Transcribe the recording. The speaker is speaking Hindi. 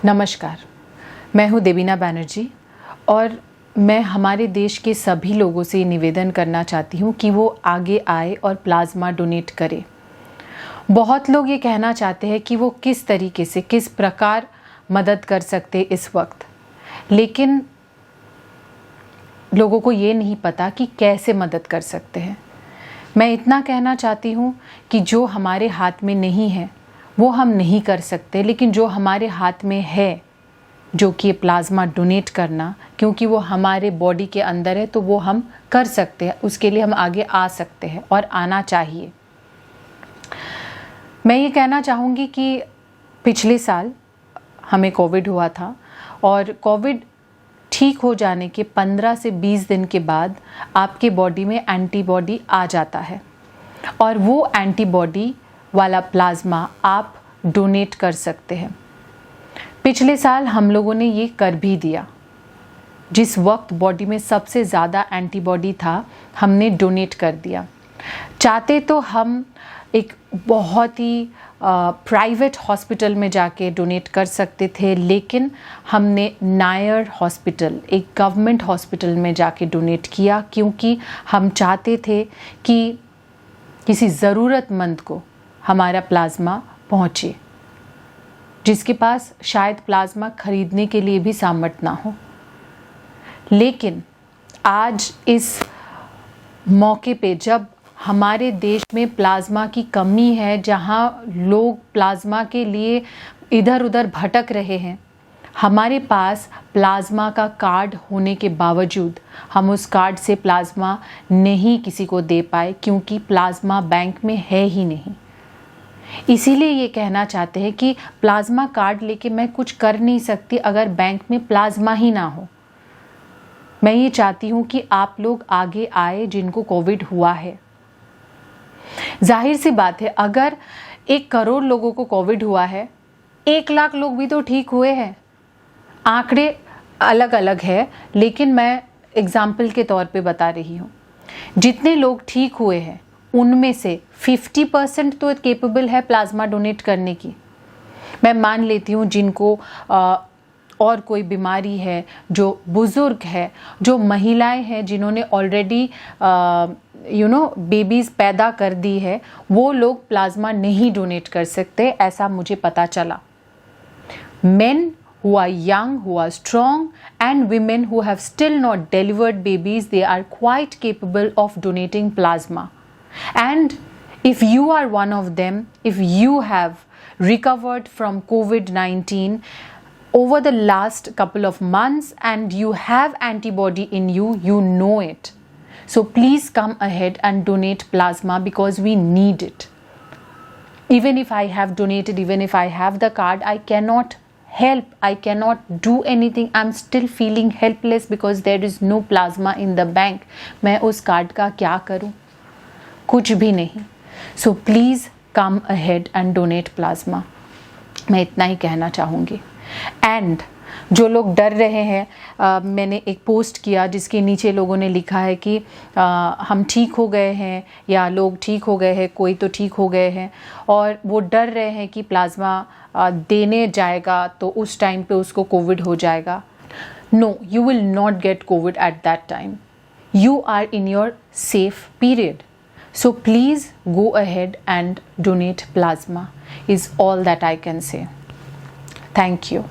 नमस्कार, मैं हूँ देवीना बैनर्जी और मैं हमारे देश के सभी लोगों से निवेदन करना चाहती हूँ कि वो आगे आए और प्लाज्मा डोनेट करें। बहुत लोग ये कहना चाहते हैं कि वो किस तरीके से, किस प्रकार मदद कर सकते इस वक्त, लेकिन लोगों को ये नहीं पता कि कैसे मदद कर सकते हैं। मैं इतना कहना चाहती हूँ कि जो हमारे हाथ में नहीं है वो हम नहीं कर सकते, लेकिन जो हमारे हाथ में है, जो कि प्लाज्मा डोनेट करना, क्योंकि वो हमारे बॉडी के अंदर है, तो वो हम कर सकते हैं। उसके लिए हम आगे आ सकते हैं और आना चाहिए। मैं ये कहना चाहूँगी कि पिछले साल हमें कोविड हुआ था और कोविड ठीक हो जाने के 15 से 20 दिन के बाद आपके बॉडी में एंटीबॉडी आ जाता है और वो एंटीबॉडी वाला प्लाज्मा आप डोनेट कर सकते हैं। पिछले साल हम लोगों ने ये कर भी दिया। जिस वक्त बॉडी में सबसे ज़्यादा एंटीबॉडी था, हमने डोनेट कर दिया। चाहते तो हम एक बहुत ही प्राइवेट हॉस्पिटल में जाके डोनेट कर सकते थे, लेकिन हमने नायर हॉस्पिटल, एक गवर्नमेंट हॉस्पिटल में जाके डोनेट किया, क्योंकि हम चाहते थे कि किसी ज़रूरतमंद को हमारा प्लाज्मा पहुँचे, जिसके पास शायद प्लाज्मा खरीदने के लिए भी सामर्थ्य ना हो। लेकिन आज इस मौके पे, जब हमारे देश में प्लाज्मा की कमी है, जहाँ लोग प्लाज्मा के लिए इधर उधर भटक रहे हैं, हमारे पास प्लाज्मा का कार्ड होने के बावजूद हम उस कार्ड से प्लाज्मा नहीं किसी को दे पाए, क्योंकि प्लाज्मा बैंक में है ही नहीं। इसीलिए ये कहना चाहते हैं कि प्लाज्मा कार्ड लेके मैं कुछ कर नहीं सकती अगर बैंक में प्लाज्मा ही ना हो। मैं ये चाहती हूँ कि आप लोग आगे आए जिनको कोविड हुआ है। जाहिर सी बात है, अगर 1 करोड़ लोगों को कोविड हुआ है, 1 लाख लोग भी तो ठीक हुए हैं। आंकड़े अलग अलग है, लेकिन मैं एग्जाम्पल के तौर पे बता रही हूँ। जितने लोग ठीक हुए हैं उनमें से 50% तो केपेबल है प्लाज्मा डोनेट करने की। मैं मान लेती हूँ जिनको और कोई बीमारी है, जो बुज़ुर्ग है, जो महिलाएं हैं जिन्होंने ऑलरेडी बेबीज़ पैदा कर दी है, वो लोग प्लाज्मा नहीं डोनेट कर सकते, ऐसा मुझे पता चला। Men who are young, who are strong, and women who have still not delivered babies, they are quite capable of donating plasma. And if you are one of them, if you have recovered from COVID-19 over the last couple of months and you have antibody in you, you know it. So please come ahead and donate plasma because we need it. Even if I have donated, even if I have the card, I cannot help, I cannot do anything. I'm still feeling helpless because there is no plasma in the bank. मैं उस कार्ड का क्या करूं? कुछ भी नहीं। So please come ahead and donate plasma. मैं इतना ही कहना चाहूँगी। एंड जो लोग डर रहे हैं, मैंने एक पोस्ट किया जिसके नीचे लोगों ने लिखा है कि हम ठीक हो गए हैं या लोग ठीक हो गए हैं, कोई तो ठीक हो गए हैं, और वो डर रहे हैं कि प्लाज्मा देने जाएगा तो उस टाइम पे उसको कोविड हो जाएगा। No, you will not get Covid at that time. You are in your safe period. So please go ahead and donate plasma is all that I can say. Thank you.